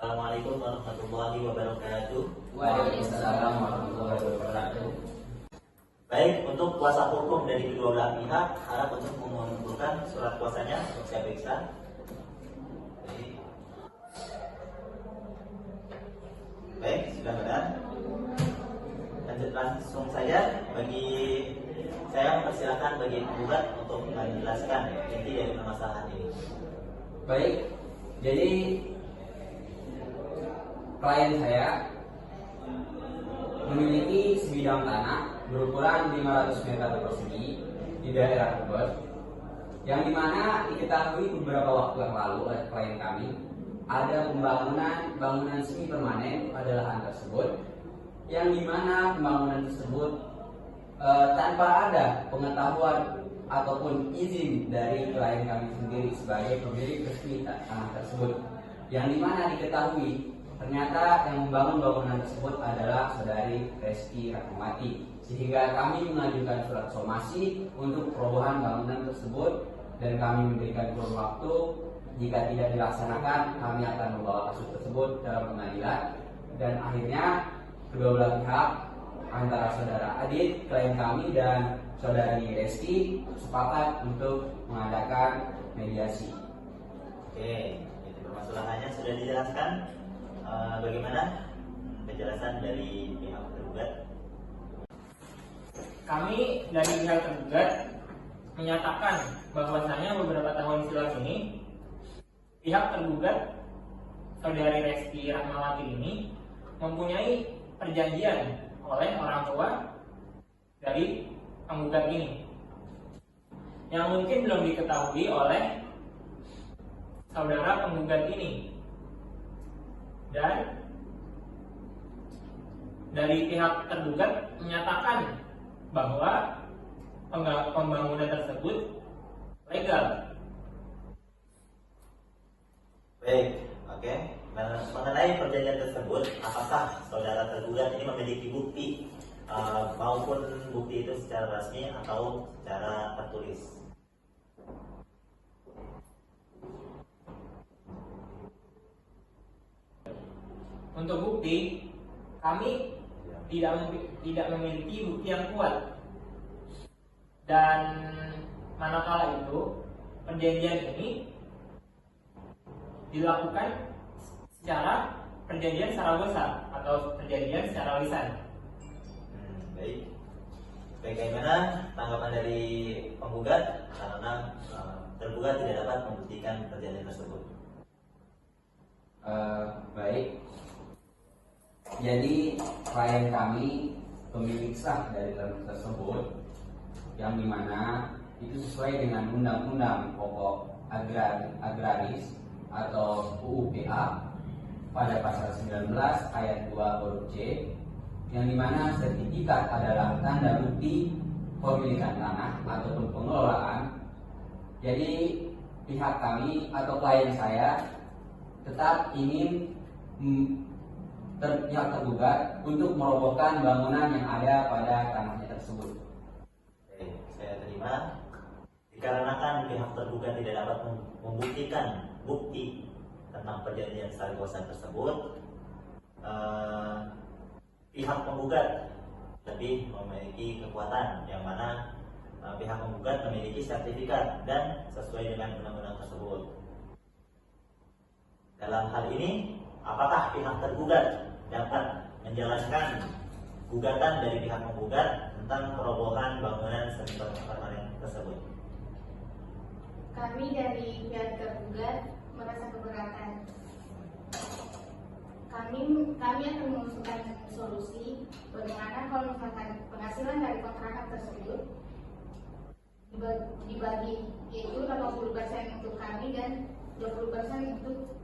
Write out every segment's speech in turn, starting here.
Assalamualaikum warahmatullahi wabarakatuh. Waalaikumsalam warahmatullahi wabarakatuh. Baik, untuk kuasa hukum dari kedua belah pihak harap untuk mengumpulkan surat kuasanya untuk saya periksa. Baik, sudah benar. Lanjut langsung saja. Saya mempersilahkan bagi penggugat untuk menjelaskan inti dari permasalahan ini. Baik, jadi klien saya memiliki sebidang tanah berukuran 500 meter persegi di daerah Tebet, yang dimana diketahui beberapa waktu yang lalu oleh klien kami ada bangunan semi permanen pada lahan tersebut, yang dimana pembangunan tersebut tanpa ada pengetahuan ataupun izin dari klien kami sendiri sebagai pemilik resmi tanah tersebut, yang dimana diketahui ternyata yang membangun bangunan tersebut adalah saudari Reski Rahmawati, sehingga kami mengajukan surat somasi untuk perobohan bangunan tersebut, dan kami memberikan kurun waktu. Jika tidak dilaksanakan, kami akan membawa kasus tersebut dalam pengadilan. Dan akhirnya kedua belah pihak antara saudara Adit, klien kami, dan saudari Reski sepakat untuk mengadakan mediasi. Oke, itu permasalahannya sudah dijelaskan. Bagaimana penjelasan dari pihak tergugat? Kami dari pihak tergugat menyatakan bahwasanya beberapa tahun silam ini pihak tergugat saudari Reski Rahmawati ini mempunyai perjanjian oleh orang tua dari penggugat ini, yang mungkin belum diketahui oleh saudara penggugat ini. Dan dari pihak tergugat menyatakan bahwa pembangunan tersebut legal. Baik, oke. Mengenai perjanjian tersebut, apakah saudara tergugat ini memiliki bukti maupun bukti itu secara resmi atau secara tertulis? Untuk bukti, kami tidak memiliki bukti yang kuat. Dan manakala itu perjanjian ini dilakukan secara perjanjian secara besar atau perjanjian secara lisan. Baik. Bagaimana tanggapan dari penggugat karena tergugat tidak dapat membuktikan perjanjian tersebut? Baik. Jadi klien kami pemilik sah dari tanah tersebut, yang dimana itu sesuai dengan Undang-Undang Pokok Agraris atau UUPA pada pasal 19 ayat 2 huruf C, yang dimana sertifikat adalah tanda bukti pemilikan tanah ataupun pengelolaan. Jadi pihak kami atau klien saya tetap ingin pihak tergugat untuk merobohkan bangunan yang ada pada tanahnya tersebut. Oke, saya terima. Dikarenakan pihak tergugat tidak dapat membuktikan bukti tentang perjanjian sari kuasa tersebut, pihak penggugat lebih memiliki kekuatan, yang mana pihak penggugat memiliki sertifikat dan sesuai dengan undang-undang tersebut. Dalam hal ini, apakah pihak tergugat dapat menjalankan gugatan dari pihak penggugat tentang perobohan bangunan semi permanen tersebut? Kami dari pihak tergugat merasa keberatan. Kami akan mengusulkan solusi bagaimana kalau misalkan penghasilan dari kontrakan tersebut dibagi, yaitu 80% untuk kami dan 20% untuk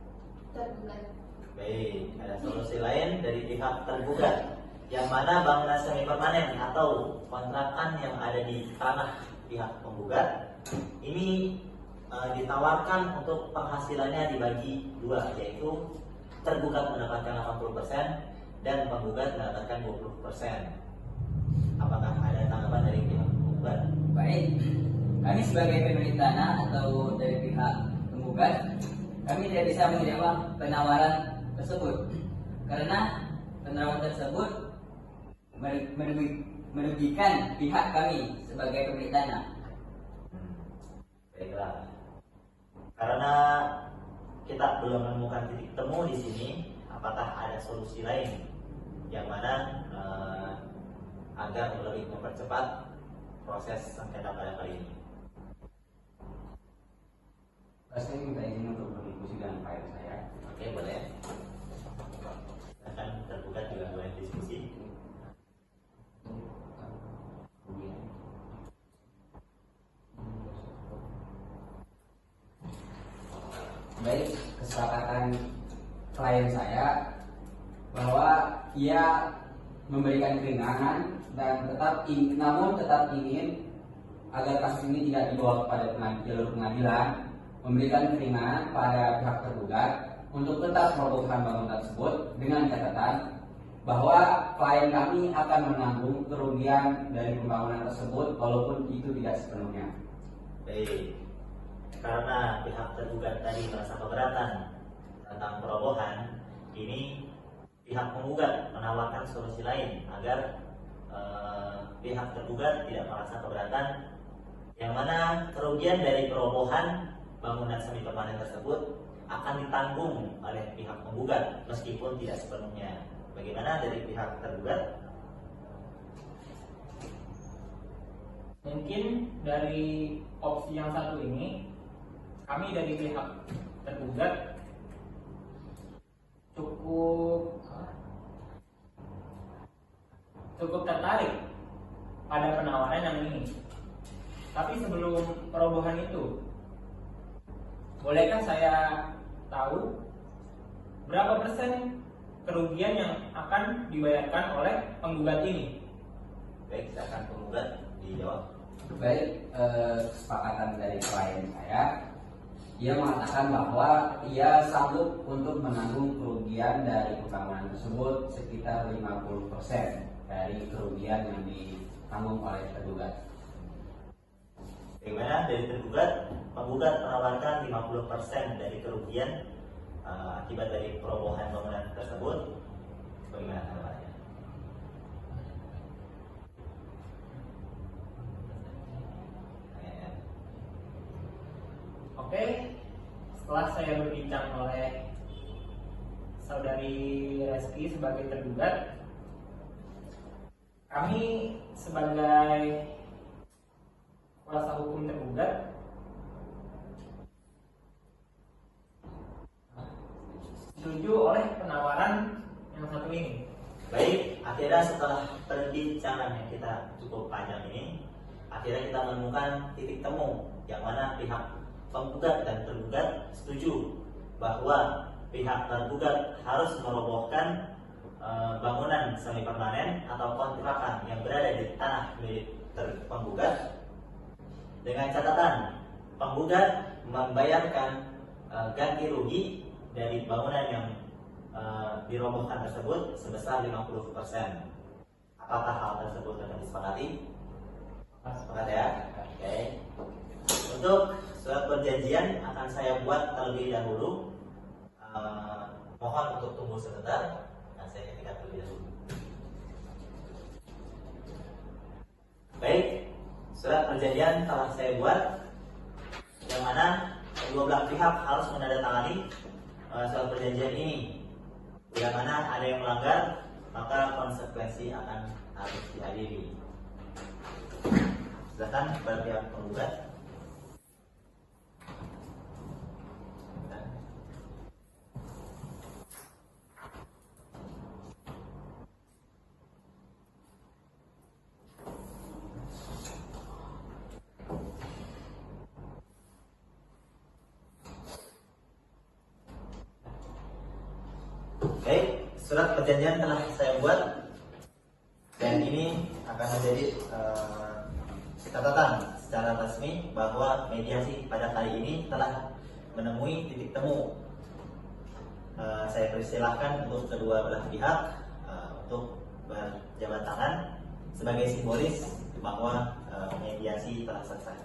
tergugat. Baik, ada solusi lain dari pihak tergugat, yang mana bangunan semi permanen atau kontrakan yang ada di tanah pihak penggugat ini ditawarkan untuk penghasilannya dibagi dua, yaitu tergugat mendapatkan 80% dan penggugat mendapatkan 20%. Apakah ada tanggapan dari pihak penggugat? Baik, kami sebagai pemilik tanah atau dari pihak penggugat, kami tidak bisa menerima penawaran tersebut, karena penerapan tersebut merugikan pihak kami sebagai pemilik tanah. Baiklah. Karena kita belum menemukan titik temu di sini, apakah ada solusi lain yang mana agar lebih mempercepat proses sengketa pada kali ini? Saya minta izin untuk berdiskusi dengan klien saya. Oke, boleh. Akan terbuka juga boleh diskusi. Baik, kesepakatan klien saya bahwa ia memberikan keringanan dan namun tetap ingin agar kasus ini tidak dibawa kepada jalur pengadilan, memberikan keringanan pada pihak tergugat untuk tetap merobohkan bangunan tersebut dengan catatan bahwa klien kami akan menanggung kerugian dari pembangunan tersebut walaupun itu tidak sepenuhnya. Baik. Karena pihak tergugat tadi merasa keberatan tentang perobohan, ini pihak penggugat menawarkan solusi lain agar pihak tergugat tidak merasa keberatan, yang mana kerugian dari perobohan bangunan semi permanen tersebut akan ditanggung oleh pihak penggugat meskipun tidak sepenuhnya. Bagaimana dari pihak tergugat? Mungkin dari opsi yang satu ini, kami dari pihak tergugat cukup tertarik pada penawaran yang ini. Tapi sebelum perobohan itu, bolehkah saya tahu berapa persen kerugian yang akan dibayarkan oleh penggugat ini? Baik, silakan penggugat dijawab. Baik, kesepakatan dari klien saya, ia mengatakan bahwa ia sanggup untuk menanggung kerugian dari pembangunan tersebut sekitar 50% dari kerugian yang ditanggung oleh tergugat. Bagaimana dari tergugat? Penggugat menawarkan 50% dari kerugian akibat dari perobohan bangunan tersebut. Bagaimana tanggapannya? Oke, setelah saya berbincang oleh saudari Reski sebagai tergugat, kami sebagai kuasa hukum tergugat setuju oleh penawaran yang satu ini. Baik, akhirnya setelah perbincangan yang kita cukup panjang ini, akhirnya kita menemukan titik temu yang mana pihak penggugat dan tergugat setuju bahwa pihak tergugat harus merobohkan bangunan semi permanen atau kontrakan yang berada di tanah milik penggugat, dengan catatan penggugat membayarkan ganti rugi dari bangunan yang dirobohkan tersebut sebesar 50%. Apakah hal tersebut dapat disepakati? Sepakat ya? Oke. Untuk surat perjanjian akan saya buat terlebih dahulu. Mohon untuk tunggu sebentar. Saya ketikkan terlebih dahulu. Baik, surat perjanjian telah saya buat, yang mana kedua belah pihak harus menandatangani surat perjanjian ini. Bila mana ada yang melanggar, maka konsekuensi akan harus diadili. Silakan kepada pihak penggugat. Baik, surat perjanjian telah saya buat dan ini akan menjadi catatan secara resmi bahwa mediasi pada kali ini telah menemui titik temu. Saya persilahkan untuk kedua belah pihak untuk berjabat tangan sebagai simbolis bahwa mediasi telah selesai.